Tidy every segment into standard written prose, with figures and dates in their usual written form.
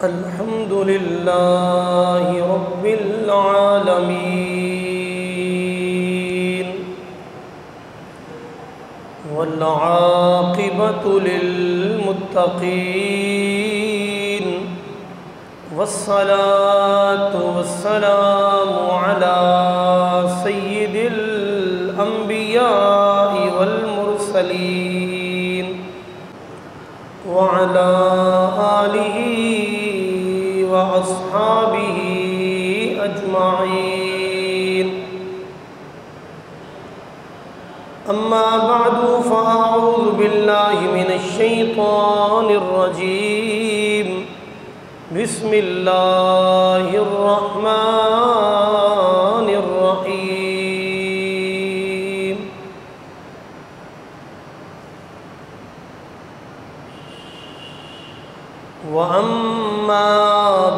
الحمد للہ رب العالمین والعاقبۃ للمتقین والصلاة والسلام علی سید الانبیاء والمرسلین وعلی آلہ وأصحابه أجمعين أما بعد فأعوذ بالله من الشيطان الرجيم بسم الله الرحمن الرحيم وأما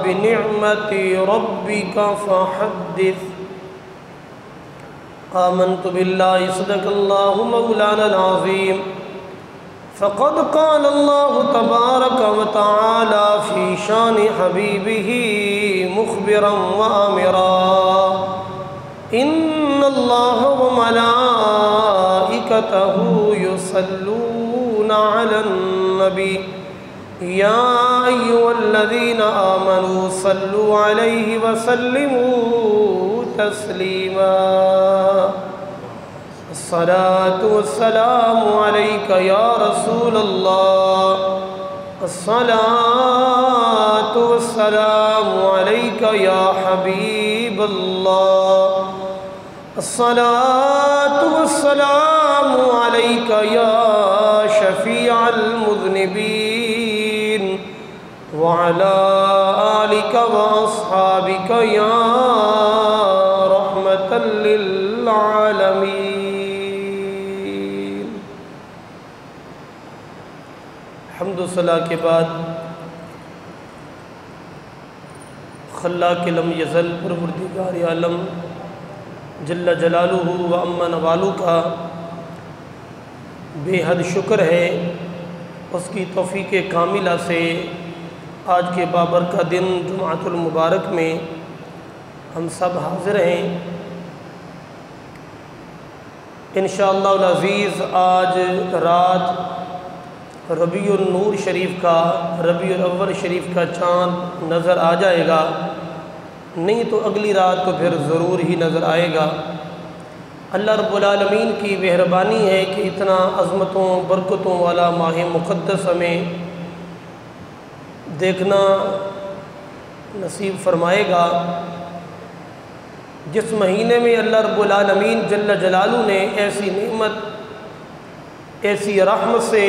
بنعمة ربك فحدث آمنت بالله صدق الله مولانا العظيم فقد قال الله تبارك وتعالى في شان حبيبه مخبرا وآمرا إن الله وملائكته يصلون على النبي يا أيها الذين آمنوا صلوا عليه وسلموا تسليما الصلاة والسلام عليك يا رسول الله الصلاة والسلام عليك يا حبيب الله الصلاة والسلام عليك يا شفيع المذنبين وعلى آلك وأصحابك يا رحمة للعالمين۔ حمد و صلاح کے بعد خلاق لم یزل پروردگار عالم جل جلالہ و عم نوالہ کا بے حد شکر ہے، اس کی توفیق کاملہ سے آج کے بابرکہ دن جمعۃ المبارک میں ہم سب حاضر ہیں۔ انشاءاللہ العزیز آج رات ربیع النور شریف کا، ربیع الاول شریف کا چاند نظر آ جائے گا، نہیں تو اگلی رات تو پھر ضرور ہی نظر آئے گا۔ اللہ رب العالمین کی مہربانی ہے کہ اتنا عظمتوں برکتوں والا ماہ مقدس ہمیں دیکھنا نصیب فرمائے گا، جس مہینے میں اللہ رب العالمین جل جلالہ نے ایسی نعمت، ایسی رحمت سے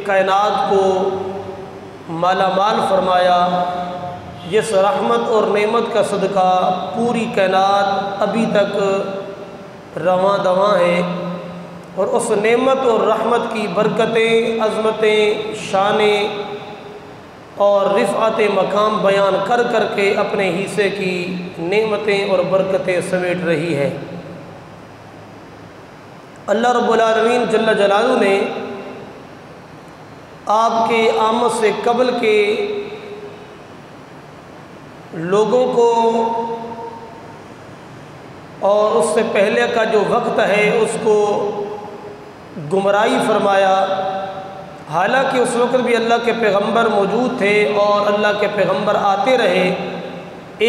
کائنات کو مالا مال فرمایا، جس رحمت اور نعمت کا صدقہ پوری کائنات ابھی تک رواں دواں ہے، اور اس نعمت اور رحمت کی برکتیں، عظمتیں، شانیں اور رفعت مقام بیان کر کر کے اپنے حصے کی نعمتیں اور برکتیں سمیٹ رہی ہے۔ اللہ رب العالمین جل جلالہ نے آپ کے آمد سے قبل کے لوگوں کو اور اس سے پہلے کا جو وقت ہے اس کو گمراہی فرمایا، حالانکہ اس وقت بھی اللہ کے پیغمبر موجود تھے اور اللہ کے پیغمبر آتے رہے۔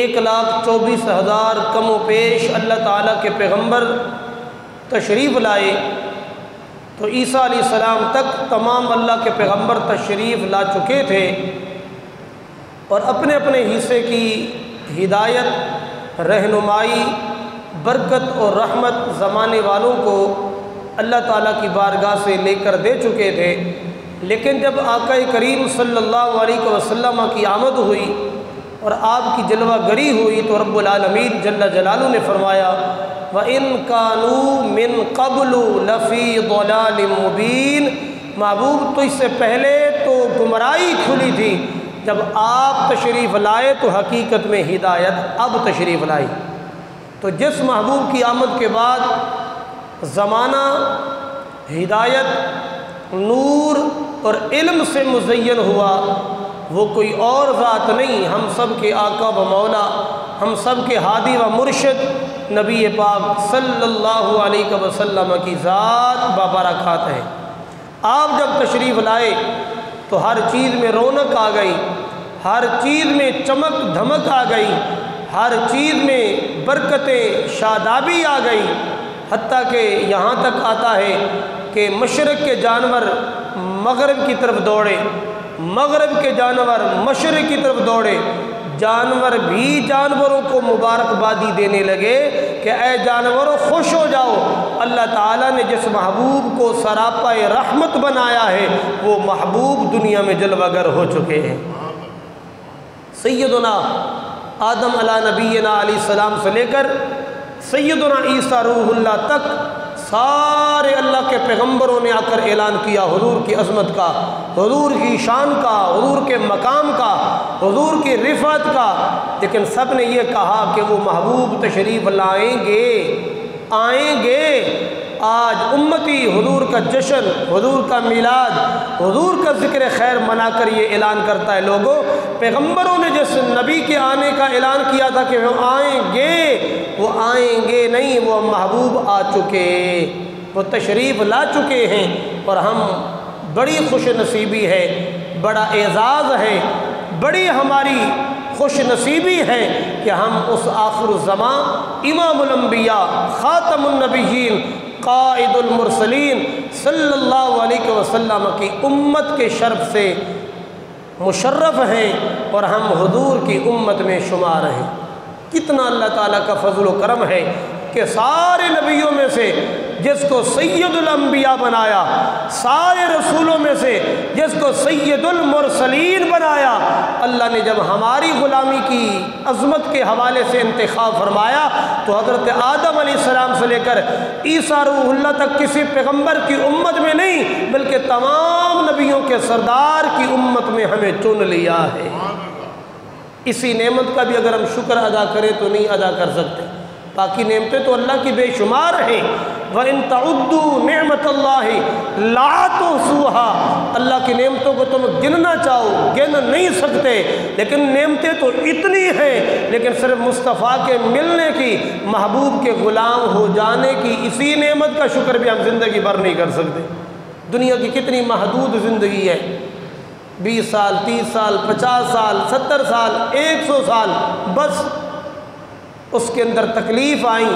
1,24,000 کم و بیش اللہ تعالیٰ کے پیغمبر تشریف لائے، تو عیسیٰ علیہ السلام تک تمام اللہ کے پیغمبر تشریف لا چکے تھے، اور اپنے اپنے حصے کی ہدایت، رہنمائی، برکت اور رحمت زمانے والوں کو اللہ تعالیٰ کی بارگاہ سے لے کر دے چکے تھے۔ لیکن جب آقا کریم صلی اللہ علیہ وسلم کی آمد ہوئی اور آپ کی جلوہ گری ہوئی، تو رب العالمین جل جلالہ نے فرمایا وَإِن كَانُوا مِن قَبْلُ لَفِي ضَلَالٍ مُبِينٍ، محبوب تو اس سے پہلے تو گمراہی کھلی تھی، جب آپ تشریف لائے تو حقیقت میں ہدایت اب تشریف لائی۔ تو جس محبوب کی آمد کے بعد زمانہ ہدایت، نور اور علم سے مزین ہوا، وہ کوئی اور ذات نہیں، ہم سب کے آقا و مولا، ہم سب کے ہادی و مرشد نبی پاک صلی اللہ علیہ وسلم کی ذات بابرکات ہے۔ آپ جب تشریف لائے تو ہر چیز میں رونق آ گئی، ہر چیز میں چمک دھمک آ گئی، ہر چیز میں برکتیں شادابی آ گئی، حتیٰ کہ یہاں تک آتا ہے کہ مشرق کے جانور مغرب کی طرف دوڑے، مغرب کے جانور مشرق کی طرف دوڑے، جانور بھی جانوروں کو مبارکبادی دینے لگے کہ اے جانوروں خوش ہو جاؤ، اللہ تعالیٰ نے جس محبوب کو سراپا رحمت بنایا ہے وہ محبوب دنیا میں جلوہ گر ہو چکے ہیں۔ سیدنا آدم علیہ نبینا علیہ السلام سے لے کر سیدنا عیسیٰ روح اللہ تک سارے اللہ کے پیغمبروں نے آ کر اعلان کیا حضور کی عظمت کا، حضور کی شان کا، حضور کے مقام کا، حضور کی رفعت کا، لیکن سب نے یہ کہا کہ وہ محبوب تشریف لائیں گے، آئیں گے۔ آج امتی حضور کا جشن، حضور کا میلاد، حضور کا ذکر خیر منا کر یہ اعلان کرتا ہے لوگوں، پیغمبروں نے جس نبی کے آنے کا اعلان کیا تھا کہ وہ آئیں گے نہیں، وہ محبوب آ چکے، وہ تشریف لا چکے ہیں، اور ہم بڑی خوش نصیبی ہے، بڑا اعزاز ہے، بڑی ہماری خوش نصیبی ہے کہ ہم اس آخر الزمان امام الانبیاء خاتم النبیین قائد المرسلین صلی اللہ علیہ وسلم کی امت کے شرف سے مشرف ہیں، اور ہم حضور کی امت میں شمار ہیں۔ کتنا اللہ تعالیٰ کا فضل و کرم ہے کہ سارے نبیوں میں سے جس کو سید الانبیاء بنایا، سارے رسولوں میں سے جس کو سید المرسلین بنایا، اللہ نے جب ہماری غلامی کی عظمت کے حوالے سے انتخاب فرمایا تو حضرت آدم علیہ السلام سے لے کر عیسیٰ روح اللہ تک کسی پیغمبر کی امت میں نہیں بلکہ تمام نبیوں کے سردار کی امت میں ہمیں چن لیا ہے۔ اسی نعمت کا بھی اگر ہم شکر ادا کریں تو نہیں ادا کر سکتے، باقی نعمتیں تو اللہ کی بے شمار ہیں۔ وَإِن تَعُدُّوا نِعْمَةَ اللَّهِ لَا تُحْصُوهَا، اللہ کی نعمتوں کو تم گننا چاہو گن نہیں سکتے، لیکن نعمتیں تو اتنی ہیں، لیکن صرف مصطفیٰ کے ملنے کی، محبوب کے غلام ہو جانے کی اسی نعمت کا شکر بھی ہم زندگی بھر نہیں کر سکتے۔ دنیا کی کتنی محدود زندگی ہے، 20 سال 30 سال 50 سال 70 سال 100 سال، بس اس کے اندر تکلیف آئیں،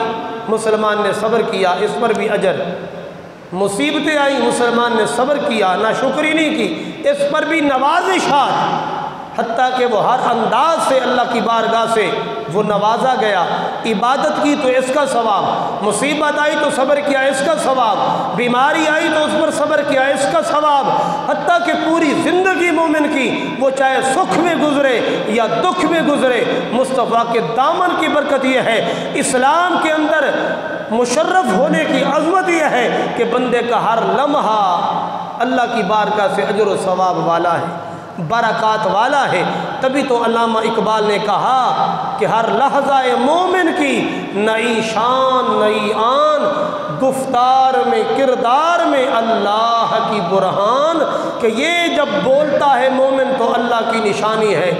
مسلمان نے صبر کیا، اس پر بھی اجر، مصیبتیں آئیں، مسلمان نے صبر کیا، ناشکری نہیں کی، اس پر بھی نوازشات، حتیٰ کہ وہ ہر انداز سے اللہ کی بارگاہ سے وہ نوازا گیا۔ عبادت کی تو اس کا ثواب، مصیبت آئی تو صبر کیا اس کا ثواب، بیماری آئی تو اس پر صبر کیا اس کا ثواب، حتیٰ کہ پوری زندگی مومن کی وہ چاہے سکھ میں گزرے یا دکھ میں گزرے، مصطفیٰ کے دامن کی برکت یہ ہے، اسلام کے اندر مشرف ہونے کی عظمت یہ ہے کہ بندے کا ہر لمحہ اللہ کی بارگاہ سے اجر و ثواب والا ہے، برکات والا ہے۔ تبھی تو علامہ اقبال نے کہا کہ ہر لحظہ مومن کی نئی شان نئی آن، گفتار میں کردار میں اللہ کی برہان، کہ یہ جب بولتا ہے مومن تو اللہ کی نشانی ہے،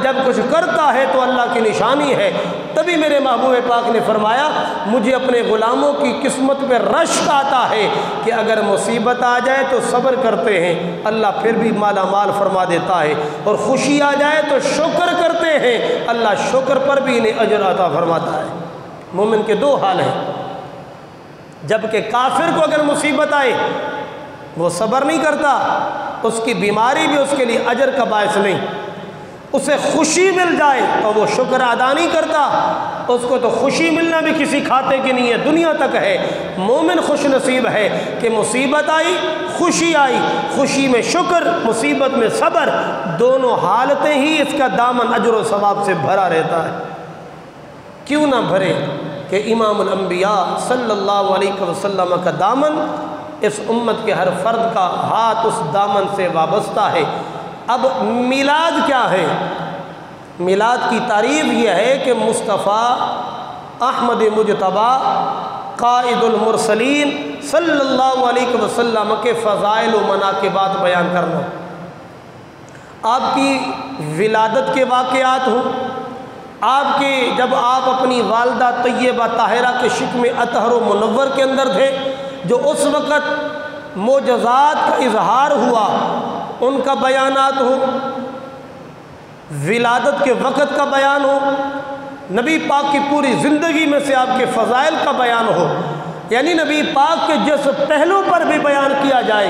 جب کچھ کرتا ہے تو اللہ کی نشانی ہے۔ تبھی میرے محبوب پاک نے فرمایا مجھے اپنے غلاموں کی قسمت پہ رشک آتا ہے کہ اگر مصیبت آ جائے تو صبر کرتے ہیں، اللہ پھر بھی مالا مال فرما دیتا ہے، اور خوشی آ جائے تو شکر کرتے ہیں، اللہ شکر پر بھی انہیں اجر عطا فرماتا ہے۔ مومن کے دو حال ہیں، جبکہ کافر کو اگر مصیبت آئے وہ صبر نہیں کرتا، اس کی بیماری بھی اس کے لیے اجر کا باعث نہیں، اسے خوشی مل جائے تو وہ شکر ادا نہیں کرتا، اس کو تو خوشی ملنا بھی کسی کھاتے کی نہیں ہے، دنیا تک ہے۔ مومن خوش نصیب ہے کہ مصیبت آئی خوشی آئی، خوشی میں شکر، مصیبت میں صبر، دونوں حالتیں ہی اس کا دامن اجر و ثواب سے بھرا رہتا ہے۔ کیوں نہ بھرے کہ امام الانبیاء صلی اللہ علیہ وسلم کا دامن اس امت کے ہر فرد کا ہاتھ اس دامن سے وابستہ ہے۔ اب میلاد کیا ہے؟ میلاد کی تعریف یہ ہے کہ مصطفیٰ احمد مجتبیٰ قائد المرسلین صلی اللہ علیہ وسلم کے فضائل و مناقبات بیان کرنا۔ آپ کی ولادت کے واقعات ہوں، آپ کے جب آپ اپنی والدہ طیبہ طاہرہ کے شکم اطہر و منور کے اندر تھے، جو اس وقت معجزات کا اظہار ہوا ان کا بیانات ہوں، ولادت کے وقت کا بیان ہو، نبی پاک کی پوری زندگی میں سے آپ کے فضائل کا بیان ہو، یعنی نبی پاک کے جس پہلو پر بھی بیان کیا جائے،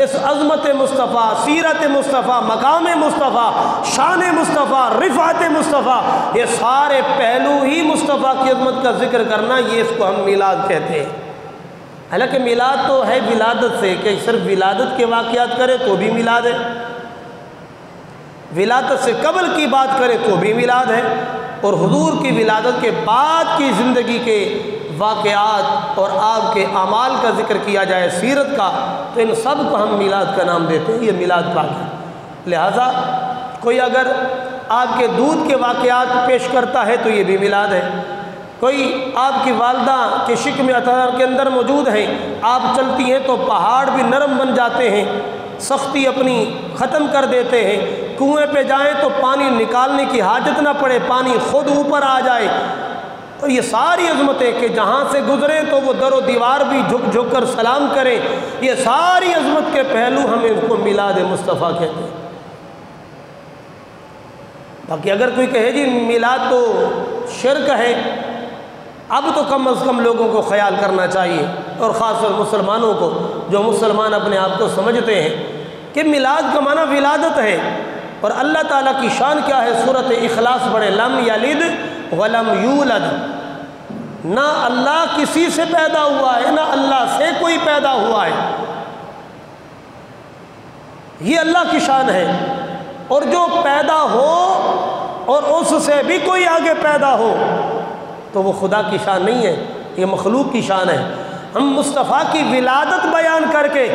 اس عظمت مصطفیٰ، سیرت مصطفیٰ، مقام مصطفیٰ، شان مصطفیٰ، رفعت مصطفیٰ، یہ سارے پہلو ہی مصطفیٰ کی عظمت کا ذکر کرنا، یہ اس کو ہم میلاد کہتے ہیں۔ حالانکہ میلاد تو ہے ولادت سے، کہ صرف ولادت کے واقعات کرے تو بھی میلاد ہے، ولادت سے قبل کی بات کرے تو بھی میلاد ہے، اور حضور کی ولادت کے بعد کی زندگی کے واقعات اور آپ کے اعمال کا ذکر کیا جائے، سیرت کا، تو ان سب کو ہم میلاد کا نام دیتے ہیں، یہ میلاد پاک ہے۔ لہٰذا کوئی اگر آپ کے دودھ کے واقعات پیش کرتا ہے تو یہ بھی میلاد ہے، کوئی آپ کی والدہ کے شکم اطہر کے اندر موجود ہیں، آپ چلتی ہیں تو پہاڑ بھی نرم بن جاتے ہیں، سختی اپنی ختم کر دیتے ہیں، کنویں پہ جائیں تو پانی نکالنے کی حاجت نہ پڑے، پانی خود اوپر آ جائے، تو یہ ساری عظمتیں کہ جہاں سے گزریں تو وہ در و دیوار بھی جھک جھک کر سلام کریں، یہ ساری عظمت کے پہلو ہم ان کو میلاد مصطفیٰ کہتے ہیں۔ باقی اگر کوئی کہے جی میلاد تو شرک ہے، اب تو کم از کم لوگوں کو خیال کرنا چاہیے، اور خاص طور مسلمانوں کو، جو مسلمان اپنے آپ کو سمجھتے ہیں کہ میلاد کا معنی ولادت ہے، اور اللہ تعالیٰ کی شان کیا ہے، سورۃ اخلاص پڑھیں، لم یلد ولم یولد، نہ اللہ کسی سے پیدا ہوا ہے، نہ اللہ سے کوئی پیدا ہوا ہے، یہ اللہ کی شان ہے، اور جو پیدا ہو اور اس سے بھی کوئی آگے پیدا ہو تو وہ خدا کی شان نہیں ہے، یہ مخلوق کی شان ہے۔ ہم مصطفیٰ کی ولادت بیان کر کے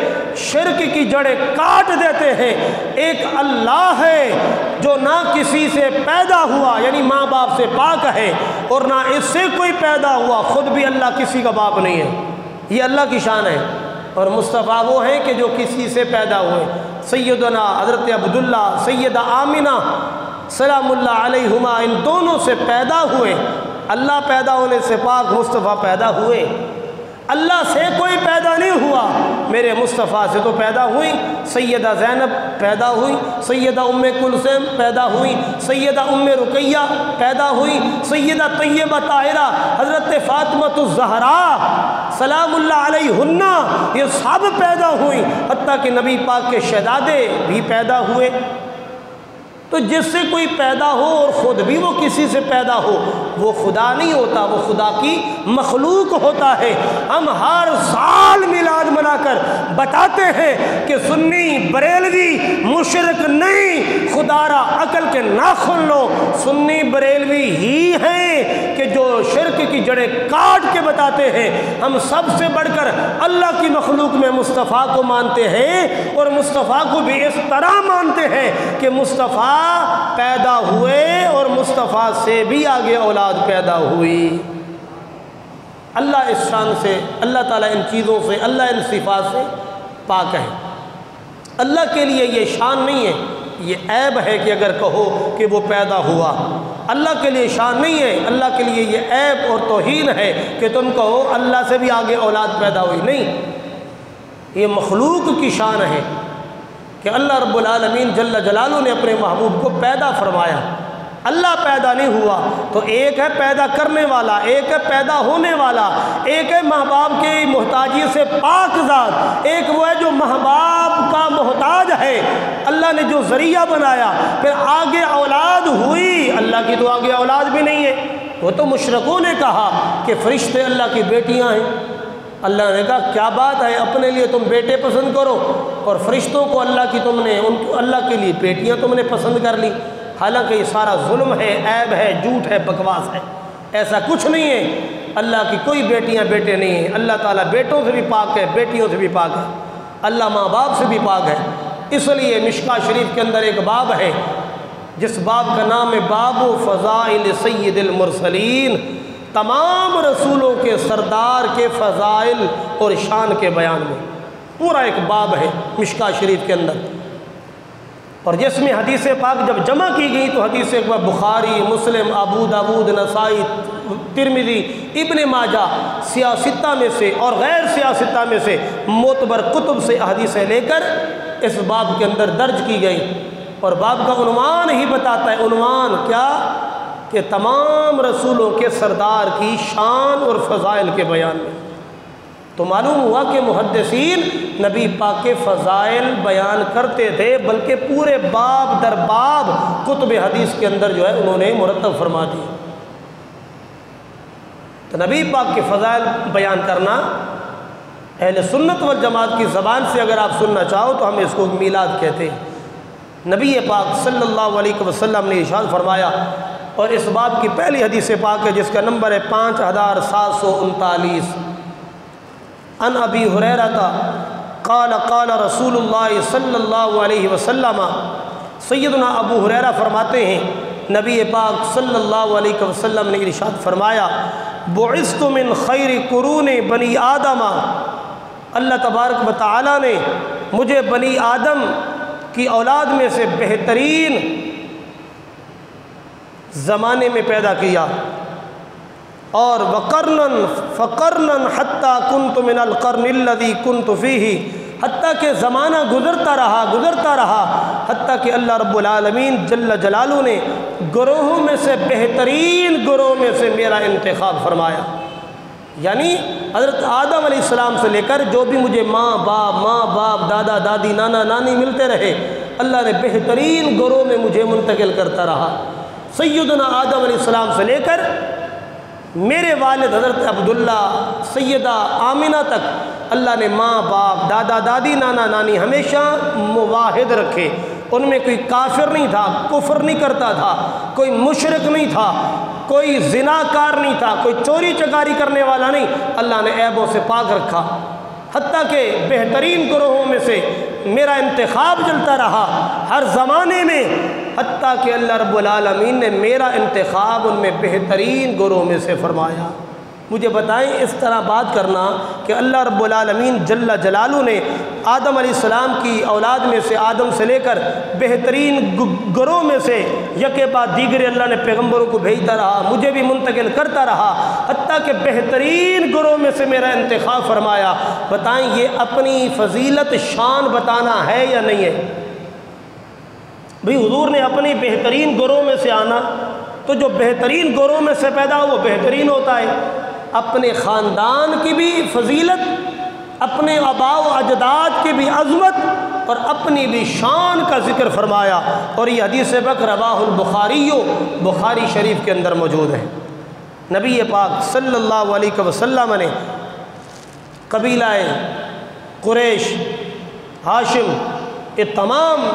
شرک کی جڑیں کاٹ دیتے ہیں۔ ایک اللہ ہے جو نہ کسی سے پیدا ہوا، یعنی ماں باپ سے پاک ہے، اور نہ اس سے کوئی پیدا ہوا، خود بھی اللہ کسی کا باپ نہیں ہے، یہ اللہ کی شان ہے۔ اور مصطفیٰ وہ ہیں کہ جو کسی سے پیدا ہوئے، سیدنا حضرت عبداللہ، سیدہ آمنہ سلام اللہ علیہما، ان دونوں سے پیدا ہوئے، اللہ پیدا ہونے سے پاک، مصطفیٰ پیدا ہوئے، اللہ سے کوئی پیدا نہیں ہوا، میرے مصطفیٰ سے تو پیدا ہوئی، سیدہ زینب پیدا ہوئی، سیدہ ام کلثوم پیدا ہوئی، سیدہ ام رقیہ پیدا ہوئی، سیدہ طیبہ طاہرہ، حضرت فاطمۃ الزہراء سلام اللہ علیہن، یہ سب پیدا ہوئی، حتیٰ کہ نبی پاک کے شہزادے بھی پیدا ہوئے۔ تو جس سے کوئی پیدا ہو اور خود بھی وہ کسی سے پیدا ہو، وہ خدا نہیں ہوتا، وہ خدا کی مخلوق ہوتا ہے۔ ہم ہر سال میلاد منا کر بتاتے ہیں کہ سنی بریلوی مشرک نہیں، خدا را عقل کے ناخن لو، سنی بریلوی ہی ہیں کہ جو شرک کی جڑیں کاٹ کے بتاتے ہیں۔ ہم سب سے بڑھ کر اللہ کی مخلوق میں مصطفیٰ کو مانتے ہیں، اور مصطفیٰ کو بھی اس طرح مانتے ہیں کہ مصطفیٰ پیدا ہوئے اور مصطفیٰ سے بھی آگے اولاد پیدا ہوئی۔ اللہ اس شان سے، اللہ تعالیٰ ان چیزوں سے، اللہ ان صفات سے پاک ہے۔ اللہ کے لیے یہ شان نہیں ہے، یہ عیب ہے کہ اگر کہو کہ وہ پیدا ہوا۔ اللہ کے لیے شان نہیں ہے، اللہ کے لیے یہ عیب اور توہین ہے کہ تم کہو اللہ سے بھی آگے اولاد پیدا ہوئی، نہیں، یہ مخلوق کی شان ہے کہ اللہ رب العالمین جل جلالہ نے اپنے محبوب کو پیدا فرمایا۔ اللہ پیدا نہیں ہوا، تو ایک ہے پیدا کرنے والا، ایک ہے پیدا ہونے والا، ایک ہے ماں باپ کی محتاجی سے پاک ذات، ایک وہ ہے جو ماں باپ کا محتاج ہے، اللہ نے جو ذریعہ بنایا، پھر آگے اولاد ہوئی، اللہ کی تو آگے اولاد بھی نہیں ہے۔ وہ تو مشرکوں نے کہا کہ فرشتے اللہ کی بیٹیاں ہیں، اللہ نے کہا کیا بات ہے، اپنے لیے تم بیٹے پسند کرو اور فرشتوں کو اللہ کی تم نے، ان کو اللہ کے لیے بیٹیاں تم نے پسند کر لی۔ حالانکہ یہ سارا ظلم ہے، عیب ہے، جھوٹ ہے، بکواس ہے، ایسا کچھ نہیں ہے۔ اللہ کی کوئی بیٹیاں بیٹے نہیں ہیں، اللہ تعالیٰ بیٹوں سے بھی پاک ہے، بیٹیوں سے بھی پاک ہے، اللہ ماں باپ سے بھی پاک ہے۔ اس لیے مشکاۃ شریف کے اندر ایک باب ہے جس باب کا نام ہے باب فضائل سید المرسلین، تمام رسولوں کے سردار کے فضائل اور شان کے بیان میں پورا ایک باب ہے مشکاۃ شریف کے اندر۔ اور جس میں حدیث پاک جب جمع کی گئی تو حدیث پاک بخاری، مسلم، ابو داود، نسائی، ترمذی، ابن ماجہ سیاستہ میں سے اور غیر سیاستہ میں سے معتبر کتب سے حدیثیں لے کر اس باب کے اندر درج کی گئی، اور باب کا عنوان ہی بتاتا ہے، عنوان کیا کہ تمام رسولوں کے سردار کی شان اور فضائل کے بیان میں۔ تو معلوم ہوا کہ محدثین نبی پاک کے فضائل بیان کرتے تھے، بلکہ پورے باب در باب کتب حدیث کے اندر جو ہے انہوں نے مرتب فرما دی۔ تو نبی پاک کے فضائل بیان کرنا اہل سنت والجماعت کی زبان سے اگر آپ سننا چاہو تو ہم اس کو میلاد کہتے ہیں۔ نبی پاک صلی اللہ علیہ وسلم نے ارشاد فرمایا، اور اس باب کی پہلی حدیث پاک ہے جس کا نمبر ہے 5739، ان ابی ہریرہ قال قال رسول اللہ صلی اللہ علیہ وسلم، سیدنا ابو ہریرہ فرماتے ہیں نبی پاک صلی اللہ علیہ وسلم نے ارشاد فرمایا، بعثت من خیر قرون بنی آدم، اللہ تبارک و تعالی نے مجھے بنی آدم کی اولاد میں سے بہترین زمانے میں پیدا کیا، اور وقرنن فقرنن حتی کنت من القرن الذی کنت فیہ، حتیٰ کہ زمانہ گزرتا رہا حتیٰ کہ اللہ رب العالمین جل جلالہ نے گروہوں میں سے بہترین گروہ میں سے میرا انتخاب فرمایا۔ یعنی حضرت آدم علیہ السلام سے لے کر جو بھی مجھے ماں باپ، دادا دادی، نانا نانی ملتے رہے، اللہ نے بہترین گروہ میں مجھے منتقل کرتا رہا۔ سیدنا آدم علیہ السلام سے لے کر میرے والد حضرت عبداللہ، سیدہ آمینہ تک اللہ نے ماں باپ، دادا دادی، نانا نانی ہمیشہ مواحد رکھے، ان میں کوئی کافر نہیں تھا، کفر نہیں کرتا تھا، کوئی مشرک نہیں تھا، کوئی زناکار نہیں تھا، کوئی چوری چکاری کرنے والا نہیں، اللہ نے عیبوں سے پاک رکھا۔ حتیٰ کہ بہترین گروہوں میں سے میرا انتخاب چلتا رہا ہر زمانے میں، حتیٰ کہ اللہ رب العالمین نے میرا انتخاب ان میں بہترین گروہ میں سے فرمایا۔ مجھے بتائیں اس طرح بات کرنا کہ اللہ رب العالمین جل جلالہ نے آدم علیہ السلام کی اولاد میں سے، آدم سے لے کر بہترین گروہ میں سے یکے بعد دیگر اللہ نے پیغمبروں کو بھیجتا رہا، مجھے بھی منتقل کرتا رہا، حتیٰ کہ بہترین گروہ میں سے میرا انتخاب فرمایا۔ بتائیں یہ اپنی فضیلت شان بتانا ہے یا نہیں ہے؟ بھئی حضور نے اپنی بہترین گروہ میں سے آنا، تو جو بہترین گروہ میں سے پیدا ہو وہ بہترین ہوتا ہے۔ اپنے خاندان کی بھی فضیلت، اپنے آباء و اجداد کی بھی عظمت اور اپنی بھی شان کا ذکر فرمایا، اور یہ حدیث پاک رواہ البخاری، بخاری شریف کے اندر موجود ہے۔ نبی پاک صلی اللہ علیہ وسلم نے قبیلہ قریش، ہاشم، یہ تمام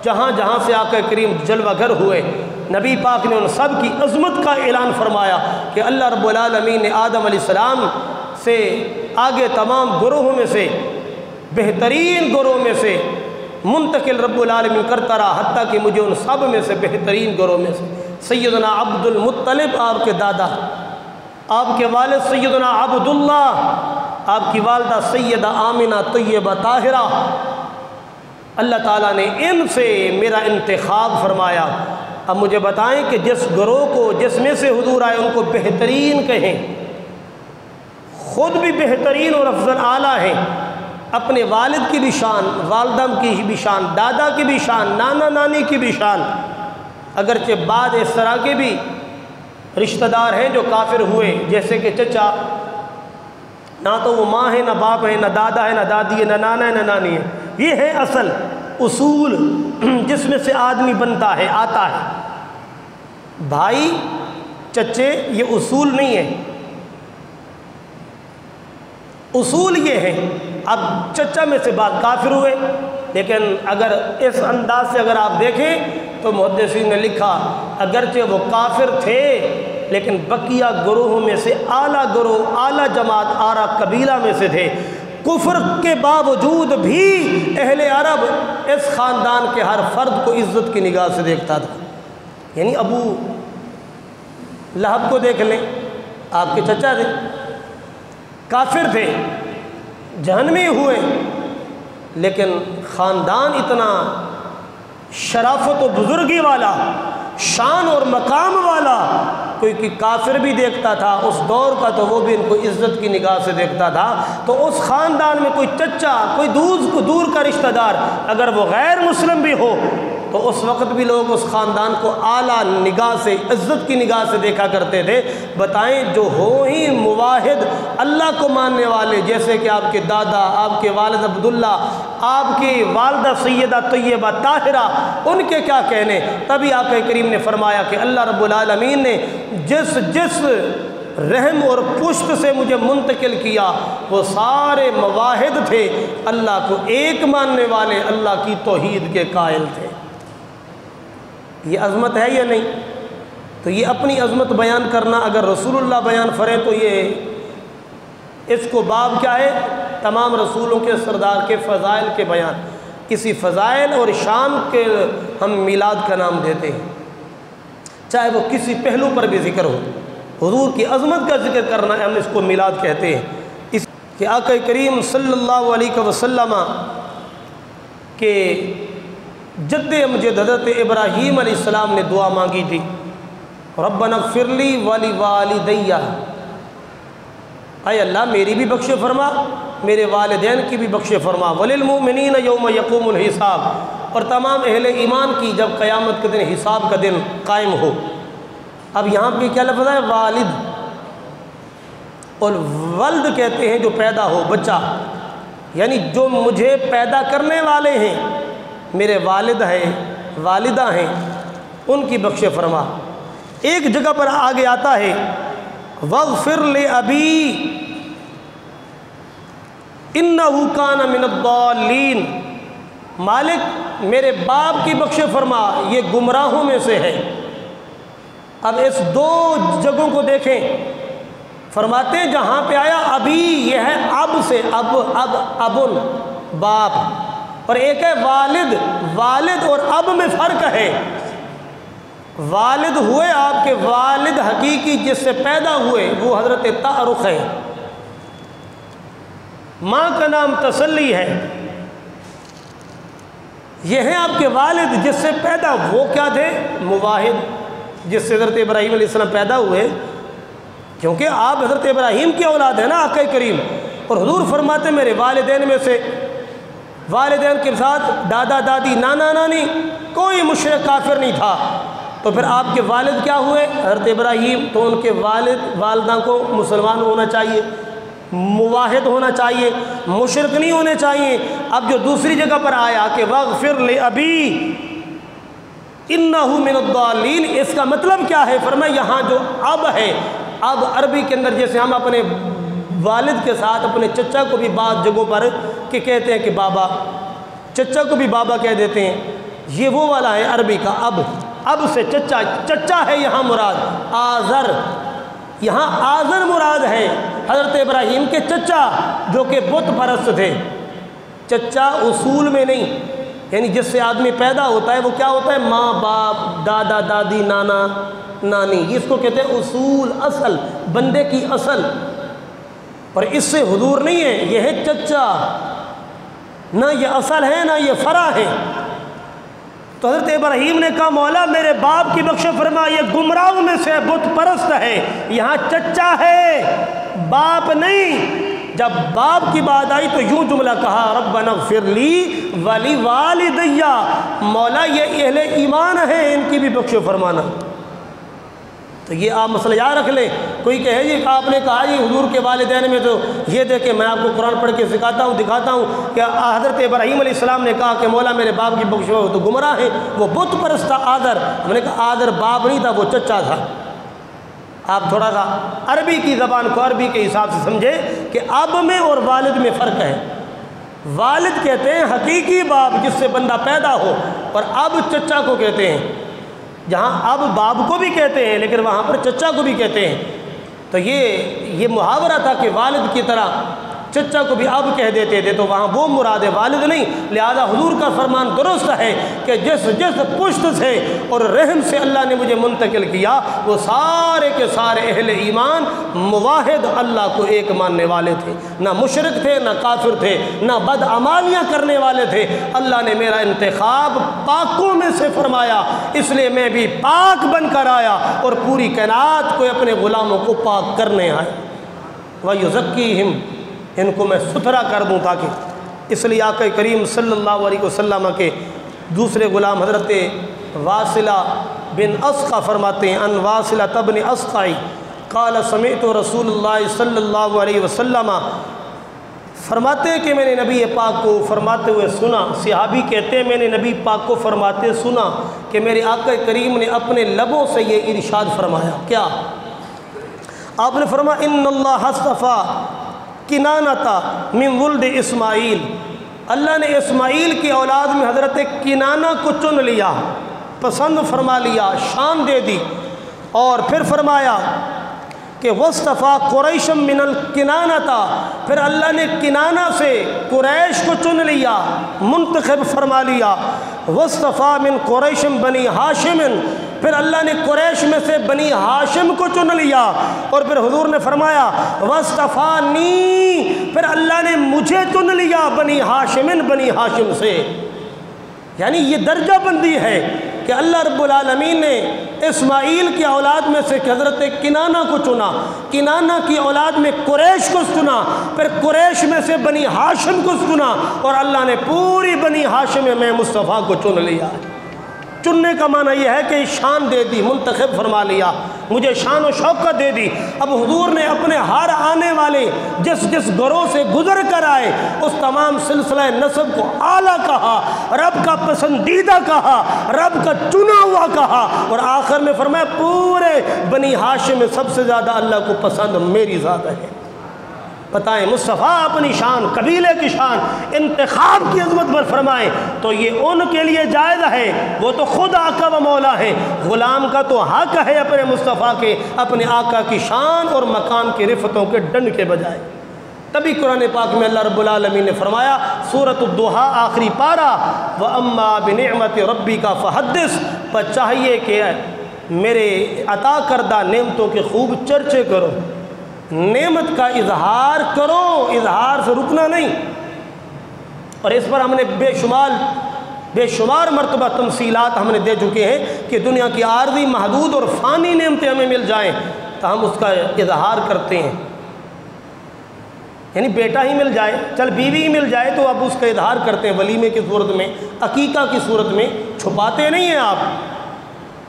جہاں جہاں سے آقا کریم جلوہ گر ہوئے، نبی پاک نے ان سب کی عظمت کا اعلان فرمایا کہ اللہ رب العالمین نے آدم علیہ السلام سے آگے تمام گروہوں میں سے بہترین گروہ میں سے منتقل رب العالمین کرتا رہا، حتیٰ کہ مجھے ان سب میں سے بہترین گروہ میں سے سیدنا عبد المطلب، آپ کے دادا، آپ کے والد سیدنا عبداللہ، آپ کی والدہ سیدہ آمینہ طیبہ طاہرہ، اللہ تعالیٰ نے ان سے میرا انتخاب فرمایا۔ اب مجھے بتائیں کہ جس گروہ کو، جس میں سے حضور آئے، ان کو بہترین کہیں، خود بھی بہترین اور افضل اعلیٰ ہیں، اپنے والد کی بھی شان، والدہ کی بھی شان، دادا کی بھی شان، نانا نانی کی بھی شان، اگرچہ بعد اس طرح کے بھی رشتہ دار ہیں جو کافر ہوئے، جیسے کہ چچا، نہ تو وہ ماں ہے، نہ باپ ہے، نہ دادا ہے، نہ دادی ہے، نہ نانا ہے، نہ نانی ہے، یہ ہے اصل اصول جس میں سے آدمی بنتا ہے، آتا ہے۔ بھائی چچے یہ اصول نہیں ہے، اصول یہ ہے۔ اب چچا میں سے بعد کافر ہوئے، لیکن اگر اس انداز سے اگر آپ دیکھیں تو محدثین نے لکھا اگرچہ وہ کافر تھے لیکن بقیہ گروہوں میں سے اعلیٰ گروہ، اعلیٰ جماعت، اعلیٰ قبیلہ میں سے تھے، کفر کے باوجود بھی اہل عرب اس خاندان کے ہر فرد کو عزت کی نگاہ سے دیکھتا تھا۔ یعنی ابو لہب کو دیکھ لیں، آپ کے چچا تھے، کافر تھے، جہنمی ہوئے، لیکن خاندان اتنا شرافت و بزرگی والا، شان اور مقام والا کوئی کافر بھی دیکھتا تھا اس دور کا تو وہ بھی ان کو عزت کی نگاہ سے دیکھتا تھا۔ تو اس خاندان میں کوئی چچا، کوئی دور کا رشتہ دار اگر وہ غیر مسلم بھی ہو تو اس وقت بھی لوگ اس خاندان کو اعلیٰ نگاہ سے، عزت کی نگاہ سے دیکھا کرتے تھے۔ بتائیں جو ہو ہی موحد، اللہ کو ماننے والے، جیسے کہ آپ کے دادا، آپ کے والد عبداللہ، آپ کی والدہ سیدہ طیبہ طاہرہ، ان کے کیا کہنے۔ تبھی آقا کریم نے فرمایا کہ اللہ رب العالمین نے جس رحم اور پشت سے مجھے منتقل کیا وہ سارے مواحد تھے، اللہ کو ایک ماننے والے، اللہ کی توحید کے قائل تھے۔ یہ عظمت ہے یا نہیں؟ تو یہ اپنی عظمت بیان کرنا اگر رسول اللہ بیان فریں تو یہ اس کو باب کیا ہے؟ تمام رسولوں کے سردار کے فضائل کے بیان۔ کسی فضائل اور شان کے ہم میلاد کا نام دیتے ہیں، چاہے وہ کسی پہلو پر بھی ذکر ہو، حضور کی عظمت کا ذکر کرنا ہے، ہم اس کو میلاد کہتے ہیں۔ اس کہ آقا کریم صلی اللہ علیہ وسلم کے جد امجد حضرت ابراہیم علیہ السلام نے دعا مانگی تھی، ربنا اغفر لی ولی والدی، اے اللہ میری بھی بخش فرما، میرے والدین کی بھی بخش فرما، وللمؤمنین یوم یقوم الحساب، اور تمام اہل ایمان کی جب قیامت کے دن حساب کا دن قائم ہو۔ اب یہاں پہ کیا لفظ ہے؟ والد، اور ولد کہتے ہیں جو پیدا ہو، بچہ، یعنی جو مجھے پیدا کرنے والے ہیں، میرے والد ہیں، والدہ ہیں، ان کی بخش فرما۔ ایک جگہ پر آگے آتا ہے وَاغْفِرْ لِأَبِي إِنَّهُ كَانَ مِنَ الضَّالِّينَ، مالک میرے باپ کی بخش فرما، یہ گمراہوں میں سے ہے۔ اب اس دو جگہوں کو دیکھیں، فرماتے ہیں جہاں پہ آیا ابھی، یہ ہے اب سے، ابن باپ، اور ایک ہے والد، والد اور اب میں فرق ہے۔ والد ہوئے آپ کے والد حقیقی جس سے پیدا ہوئے وہ حضرت تعارق ہے، ماں کا نام تسلی ہے، یہ ہیں آپ کے والد جس سے پیدا، وہ کیا تھے؟ موحد، جس سے حضرت ابراہیم علیہ السلام پیدا ہوئے، کیونکہ آپ حضرت ابراہیم کی اولاد ہیں نا آقا کریم، اور حضور فرماتے میرے والدین میں سے، والدین کے ساتھ دادا دادی نانا نانی کوئی مشرک کافر نہیں تھا، تو پھر آپ کے والد کیا ہوئے؟ حضرت ابراہیم، تو ان کے والد والدہ کو مسلمان ہونا چاہیے، موحد ہونا چاہیے، مشرک نہیں ہونے چاہیے۔ اب جو دوسری جگہ پر آیا کہ وَاغْفِرْ لِأَبِي إِنَّهُ مِنَ الضَّالِّينَ، اس کا مطلب کیا ہے؟ فرمایا یہاں جو اب ہے، اب عربی کے اندر جیسے ہم اپنے والد کے ساتھ اپنے چچا کو بھی بعض جگہوں پر کہ کہتے ہیں کہ بابا، چچا کو بھی بابا کہہ دیتے ہیں، یہ وہ والا ہے عربی کا اب سے چچا، چچا ہے یہاں مراد، آذر، یہاں آذر مراد ہے، حضرت ابراہیم کے چچا جو کہ بت پرست تھے۔ چچا اصول میں نہیں، یعنی جس سے آدمی پیدا ہوتا ہے وہ کیا ہوتا ہے؟ ماں باپ، دادا دادی، نانا نانی، اس کو کہتے ہیں اصول، اصل، بندے کی اصل، اور اس سے حضور نہیں ہے، یہ ہے چچا، نہ یہ اصل ہے نہ یہ فرع ہے۔ تو حضرت ابراہیم نے کہا مولا میرے باپ کی بخش فرما، یہ گمراہوں میں سے بت پرست ہے، یہاں چچا ہے باپ نہیں۔ جب باپ کی بات آئی تو یوں جملہ کہا ربنا اغفر لی ولی والدی، مولا یہ اہل ایمان ہیں ان کی بھی بخش فرمانا۔ تو یہ آپ مسئلہ یاد رکھ لیں۔ کوئی کہے جی آپ نے کہا جی حضور کے والدین میں تو یہ دیکھیں، میں آپ کو قرآن پڑھ کے سکھاتا ہوں، دکھاتا ہوں کہ حضرت ابراہیم علیہ السلام نے کہا کہ مولا میرے باپ کی بخش ہو، تو گمراہ ہے، وہ بت پرست تھا آذر۔ ہم نے کہا آذر باپ نہیں تھا، وہ چچا تھا۔ آپ تھوڑا سا عربی کی زبان کو عربی کے حساب سے سمجھے کہ اب میں اور والد میں فرق ہے۔ والد کہتے ہیں حقیقی باپ جس سے بندہ پیدا ہو، اور اب چچا کو کہتے ہیں، جہاں اب باپ کو بھی کہتے ہیں لیکن وہاں پر چچا کو بھی کہتے ہیں۔ تو یہ محاورہ تھا کہ والد کی طرح چچا کو بھی اب کہہ دیتے تھے، تو وہاں وہ مراد والد نہیں، لہذا حضور کا فرمان درست ہے کہ جس پشت سے اور رحم سے اللہ نے مجھے منتقل کیا وہ سارے کے سارے اہل ایمان موحد اللہ کو ایک ماننے والے تھے، نہ مشرک تھے، نہ کافر تھے، نہ بدعمالیاں کرنے والے تھے۔ اللہ نے میرا انتخاب پاکوں میں سے فرمایا، اس لیے میں بھی پاک بن کر آیا اور پوری کائنات کو اپنے غلاموں کو پاک کرنے آئے۔ وَيُزَكِّيهِمْ، ان کو میں ستھرا کر دوں، تاکہ اس لیے آقا کریم صلی اللہ علیہ وسلم کے دوسرے غلام حضرت واصلہ بن اسقع فرماتے ہیں، ان واصلہ بن اسقع قال سمعت رسول اللہ صلی اللہ علیہ وسلم، فرماتے ہیں کہ میں نے نبی پاک کو فرماتے ہوئے سنا، صحابی کہتے ہیں میں نے نبی پاک کو فرماتے سنا کہ میرے آقا کریم نے اپنے لبوں سے یہ ارشاد فرمایا، کیا؟ آپ نے فرمایا ان اللہ اصطفیٰ کنانتا من ولد اسماعیل، اللہ نے اسماعیل کی اولاد میں حضرت کنانہ کو چن لیا، پسند فرما لیا، شان دے دی، اور پھر فرمایا کہ وصطفیٰ قریشم من الکنانتا، پھر اللہ نے کنانہ سے قریش کو چن لیا، منتخب فرما لیا، وصطفیٰ من قریشم بنی ہاشم، پھر اللہ نے قریش میں سے بنی ہاشم کو چن لیا، اور پھر حضور نے فرمایا وصطفانی، پھر اللہ نے مجھے چن لیا بنی ہاشم سے۔ یعنی یہ درجہ بندی ہے کہ اللہ رب العالمین نے اسماعیل کی اولاد میں سے حضرت کنانہ کو چنا، کنانہ کی اولاد میں قریش کو چنا، پھر قریش میں سے بنی ہاشم کو چنا، اور اللہ نے پوری بنی ہاشم میں مصطفیٰ کو چن لیا۔ چننے کا معنی یہ ہے کہ شان دے دی، منتخب فرما لیا، مجھے شان و شوکت دے دی۔ اب حضور نے اپنے ہر آنے والے جس گروہ سے گزر کر آئے اس تمام سلسلہ نسب کو اعلیٰ کہا، رب کا پسندیدہ کہا، رب کا چنا ہوا کہا، اور آخر میں فرمایا پورے بنی ہاشم میں سب سے زیادہ اللہ کو پسند میری ذات ہے۔ بتائیں، مصطفیٰ اپنی شان، قبیلے کی شان، انتخاب کی عظمت پر فرمائیں تو یہ ان کے لیے جائز ہے، وہ تو خود آقا و مولا ہے، غلام کا تو حق ہے اپنے مصطفیٰ کے، اپنے آقا کی شان اور مقام کی رفتوں کے ڈنڈ کے بجائے۔ تبھی قرآن پاک میں اللہ رب العالمین نے فرمایا، سورۃ الضحیٰ آخری پارہ، وَأَمَّا بِنِعْمَةِ رَبِّكَ فَحَدِّثْ، پر چاہیے کہ میرے عطا کردہ نعمتوں کے خوب چرچے کرو، نعمت کا اظہار کرو، اظہار سے رکنا نہیں۔ اور اس پر ہم نے بے شمار مرتبہ تمثیلات ہم نے دے چکے ہیں کہ دنیا کی عارضی محدود اور فانی نعمتیں ہمیں مل جائیں تو ہم اس کا اظہار کرتے ہیں، یعنی بیٹا ہی مل جائے، چل بیوی ہی مل جائے تو اب اس کا اظہار کرتے ہیں ولیمے کی صورت میں، عقیقہ کی صورت میں، چھپاتے نہیں ہیں آپ۔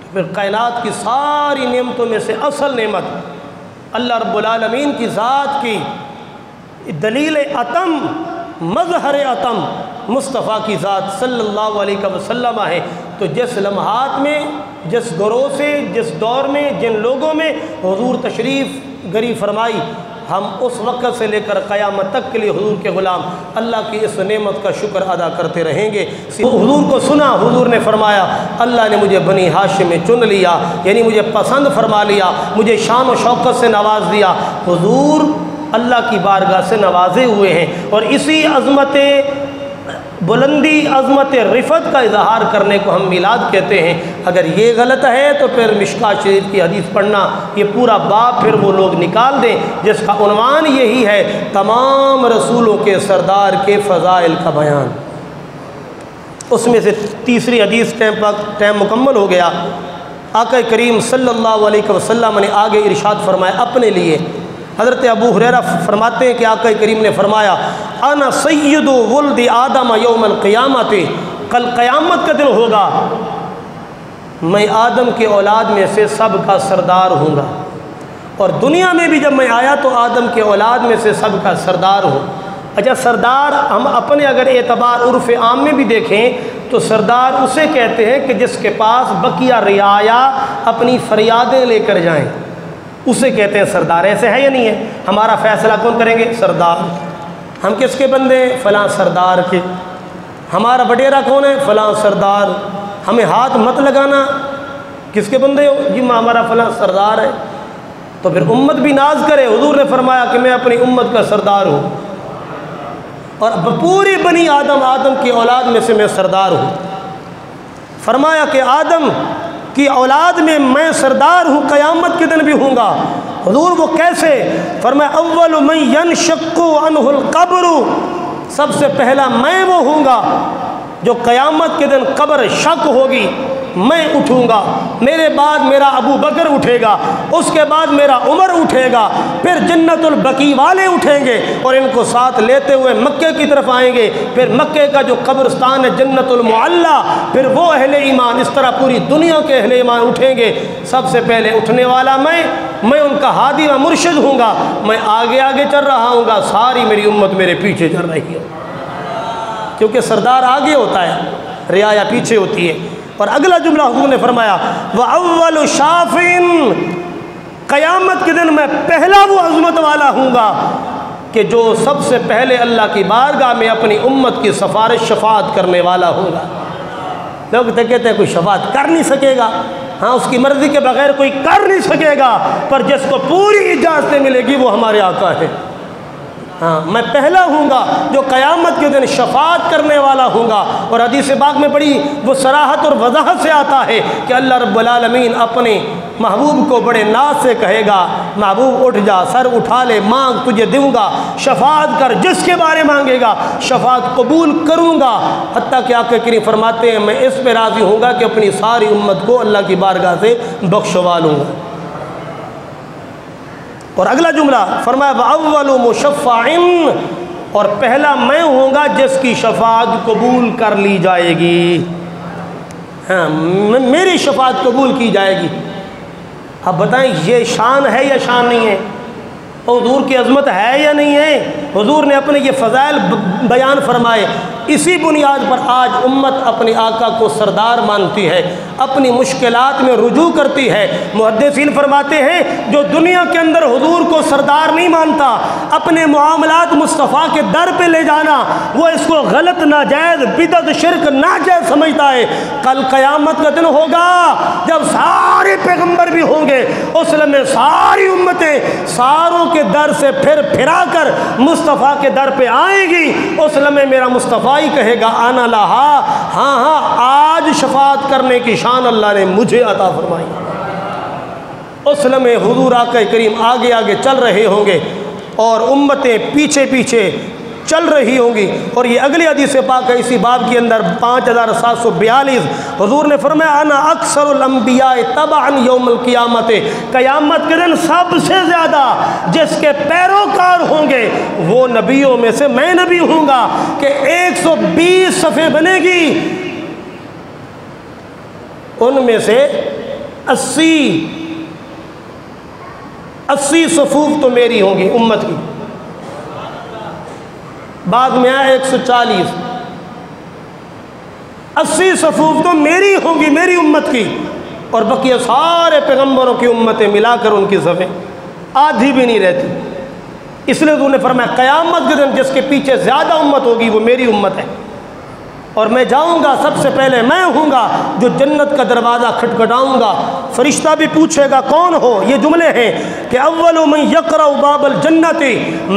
تو پھر کائنات کی ساری نعمتوں میں سے اصل نعمت اللہ رب العالمین کی ذات کی دلیل عتم، مظہر عتم مصطفیٰ کی ذات صلی اللہ علیہ وسلم ہے۔ تو جس لمحات میں، جس گروہ سے، جس دور میں، جن لوگوں میں حضور تشریف گری فرمائی، ہم اس وقت سے لے کر قیامت تک کے لیے حضور کے غلام اللہ کی اس نعمت کا شکر ادا کرتے رہیں گے۔ حضور کو سنا، حضور نے فرمایا اللہ نے مجھے بنی ہاشم میں چن لیا، یعنی مجھے پسند فرما لیا، مجھے شان و شوکت سے نواز دیا۔ حضور اللہ کی بارگاہ سے نوازے ہوئے ہیں، اور اسی عظمت بلندی، عظمت رفعت کا اظہار کرنے کو ہم میلاد کہتے ہیں۔ اگر یہ غلط ہے تو پھر مشکوٰۃ شریف کی حدیث پڑھنا، یہ پورا باب پھر وہ لوگ نکال دیں جس کا عنوان یہی ہے تمام رسولوں کے سردار کے فضائل کا بیان۔ اس میں سے تیسری حدیث ٹائم مکمل ہو گیا۔ آقا کریم صلی اللہ علیہ وسلم نے آگے ارشاد فرمایا اپنے لیے، حضرت ابو ہریرہ فرماتے ہیں کہ آقا کریم نے فرمایا انا سید ولد آدم یوم القیامت، کل قیامت کا دن ہوگا میں آدم کے اولاد میں سے سب کا سردار ہوں گا، اور دنیا میں بھی جب میں آیا تو آدم کے اولاد میں سے سب کا سردار ہوں۔ اچھا، سردار ہم اپنے اگر اعتبار عرف عام میں بھی دیکھیں تو سردار اسے کہتے ہیں کہ جس کے پاس بقیہ رعایا اپنی فریادیں لے کر جائیں، اسے کہتے ہیں سردار۔ ایسے ہے یا نہیں ہے؟ ہمارا فیصلہ کون کریں گے؟ سردار۔ ہم کس کے بندے ہیں؟ فلاں سردار کے۔ ہمارا وڈیرا کون ہے؟ فلاں سردار۔ ہمیں ہاتھ مت لگانا، کس کے بندے ہو؟ جی ہمارا فلاں سردار ہے۔ تو پھر امت بھی ناز کرے، حضور نے فرمایا کہ میں اپنی امت کا سردار ہوں۔ اور پوری بنی آدم کی اولاد میں سے میں سردار ہوں۔ فرمایا کہ آدم کی اولاد میں میں سردار ہوں، قیامت کے دن بھی ہوں گا۔ حضور وہ کیسے؟ فرمایا اول من ینشق عنہ القبر، سب سے پہلا میں وہ ہوں گا جو قیامت کے دن قبر شق ہوگی، میں اٹھوں گا، میرے بعد میرا ابو بکر اٹھے گا، اس کے بعد میرا عمر اٹھے گا، پھر جنت البقیع والے اٹھیں گے اور ان کو ساتھ لیتے ہوئے مکے کی طرف آئیں گے، پھر مکے کا جو قبرستان ہے جنت المعلی، پھر وہ اہل ایمان، اس طرح پوری دنیا کے اہل ایمان اٹھیں گے۔ سب سے پہلے اٹھنے والا میں ان کا ہادی و مرشد ہوں گا، میں آگے آگے چل رہا ہوں گا، ساری میری امت میرے پیچھے چل رہی ہے، کیونکہ سردار آگے ہوتا ہے، رعایا پیچھے ہوتی ہے۔ اور اگلا جملہ حضور نے فرمایا وَأَوَّلُ شَافٍ، قیامت کے دن میں پہلا وہ عظمت والا ہوں گا کہ جو سب سے پہلے اللہ کی بارگاہ میں اپنی امت کی سفارش شفاعت کرنے والا ہوں گا۔ لوگ تو کہتے ہیں کوئی شفاعت کر نہیں سکے گا، ہاں اس کی مرضی کے بغیر کوئی کر نہیں سکے گا، پر جس کو پوری اجازت ملے گی وہ ہمارے آقا ہے۔ ہاں میں پہلا ہوں گا جو قیامت کے دن شفاعت کرنے والا ہوں گا۔ اور حدیث پاک میں بڑی وہ صراحت اور وضاحت سے آتا ہے کہ اللہ رب العالمین اپنے محبوب کو بڑے ناز سے کہے گا، محبوب اٹھ جا، سر اٹھا لے، مانگ تجھے دوں گا، شفاعت کر، جس کے بارے مانگے گا شفاعت قبول کروں گا۔ حتیٰ کہ آقا کریم فرماتے ہیں میں اس پہ راضی ہوں گا کہ اپنی ساری امت کو اللہ کی بارگاہ سے بخشوا لوں گا۔ اور اگلا جملہ فرمایا وَأَوَّلُ مُشَفَّعٍ، اور پہلا میں ہوں گا جس کی شفاعت قبول کر لی جائے گی، ہاں میری شفاعت قبول کی جائے گی۔ اب بتائیں یہ شان ہے یا شان نہیں ہے؟ حضور کی عظمت ہے یا نہیں ہے؟ حضور نے اپنے یہ فضائل بیان فرمائے، اسی بنیاد پر آج امت اپنے آقا کو سردار مانتی ہے، اپنی مشکلات میں رجوع کرتی ہے۔ محدثین فرماتے ہیں جو دنیا کے اندر حضور کو سردار نہیں مانتا، اپنے معاملات مصطفیٰ کے در پہ لے جانا وہ اس کو غلط، ناجائز، بدعت، شرک، ناجائز سمجھتا ہے۔ کل قیامت کا دن ہوگا جب سارے پیغمبر بھی ہوں گے، اس لمحے ساری امتیں ساروں کے در سے پھرا کر مصطفیٰ کے در پہ آئیں گی، اس لمحے میرا مصطفیٰ ہی کہے گا انا لہا، ہاں آج شفاعت کرنے کی شان اللہ نے مجھے عطا فرمائی۔ اس لمحے حضور آقا کریم آگے آگے چل رہے ہوں گے اور امتیں پیچھے پیچھے چل رہی ہوں گی۔ اور یہ اگلی حدیث پاک ہے اسی باب کے اندر 5742، حضور نے فرمایا انا اکثر الانبیاء تبعا یوم القیامت، قیامت کے دن سب سے زیادہ جس کے پیروکار ہوں گے وہ نبیوں میں سے میں نبی ہوں گا کہ 120 صفیں بنے گی، ان میں سے 80 صفوف تو میری ہوں گی امت کی، بعد میں آیا 140، 80 صفوف تو میری ہوں گی، میری امت کی، اور بقیہ سارے پیغمبروں کی امتیں ملا کر ان کی صفیں آدھی بھی نہیں رہتی۔ اس لیے انہوں نے فرمایا قیامت کے دن جس کے پیچھے زیادہ امت ہوگی وہ میری امت ہے، اور میں جاؤں گا سب سے پہلے میں ہوں گا جو جنت کا دروازہ کھٹکھٹاؤں گا۔ فرشتہ بھی پوچھے گا کون ہو؟ یہ جملے ہیں کہ اول من یقرأ باب الجنت،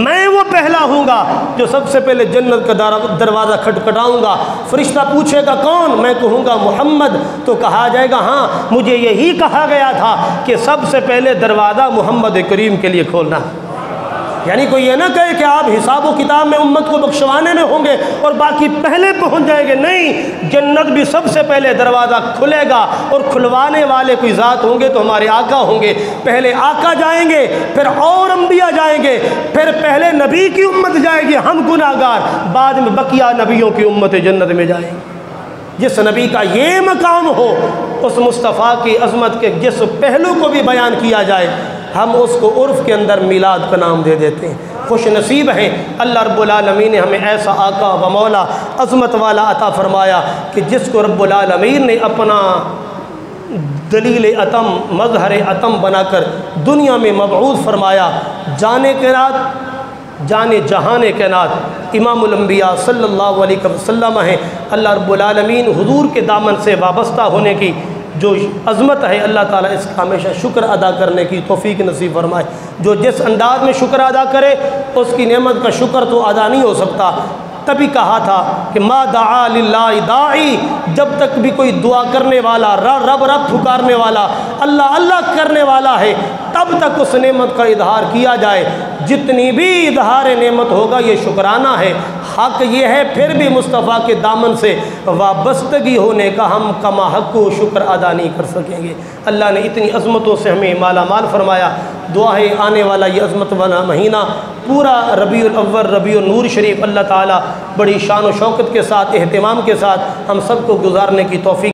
میں وہ پہلا ہوں گا جو سب سے پہلے جنت کا دروازہ کھٹکھٹاؤں گا۔ فرشتہ پوچھے گا کون؟ میں کہوں گا محمد، تو کہا جائے گا ہاں مجھے یہی کہا گیا تھا کہ سب سے پہلے دروازہ محمد کریم کے لیے کھولنا۔ یعنی کوئی یہ نہ کہے کہ آپ حساب و کتاب میں امت کو بخشوانے میں ہوں گے اور باقی پہلے پہنچ جائیں گے، نہیں، جنت بھی سب سے پہلے دروازہ کھلے گا، اور کھلوانے والے کوئی ذات ہوں گے تو ہمارے آقا ہوں گے۔ پہلے آقا جائیں گے، پھر اور انبیاء جائیں گے، پھر پہلے نبی کی امت جائے گی، ہم گناہگار، بعد میں بقیہ نبیوں کی امت جنت میں جائیں گے۔ جس نبی کا یہ مقام ہو، اس مصطفیٰ کی عظمت کے جس پہلو کو بھی بیان کیا جائے، ہم اس کو عرف کے اندر میلاد کا نام دے دیتے ہیں۔ خوش نصیب ہیں اللہ رب العالمین نے ہمیں ایسا آقا و مولا عظمت والا عطا فرمایا کہ جس کو رب العالمین نے اپنا دلیل اتم، مظہر اتم بنا کر دنیا میں مبعوث فرمایا۔ جانے جہان کائنات امام الانبیاء صلی اللہ علیہ وسلم ہیں۔ اللہ رب العالمین حضور کے دامن سے وابستہ ہونے کی جو عظمت ہے، اللہ تعالیٰ اس کا ہمیشہ شکر ادا کرنے کی توفیق نصیب فرمائے۔ جو جس انداز میں شکر ادا کرے اس کی نعمت کا شکر تو ادا نہیں ہو سکتا۔ تبھی کہا تھا کہ ما دعا للہ داعی، جب تک بھی کوئی دعا کرنے والا، رب رب پکارنے والا، اللہ اللہ کرنے والا ہے، تب تک اس نعمت کا اظہار کیا جائے۔ جتنی بھی اظہار نعمت ہوگا یہ شکرانہ ہے۔ حق یہ ہے پھر بھی مصطفیٰ کے دامن سے وابستگی ہونے کا ہم کما حق و شکر ادا نہیں کر سکیں گے۔ اللہ نے اتنی عظمتوں سے ہمیں مالا مال فرمایا۔ دعا ہے آنے والا یہ عظمت والا مہینہ پورا ربیع الاول، ربیع النور شریف اللہ تعالیٰ بڑی شان و شوکت کے ساتھ، اہتمام کے ساتھ ہم سب کو گزارنے کی توفیق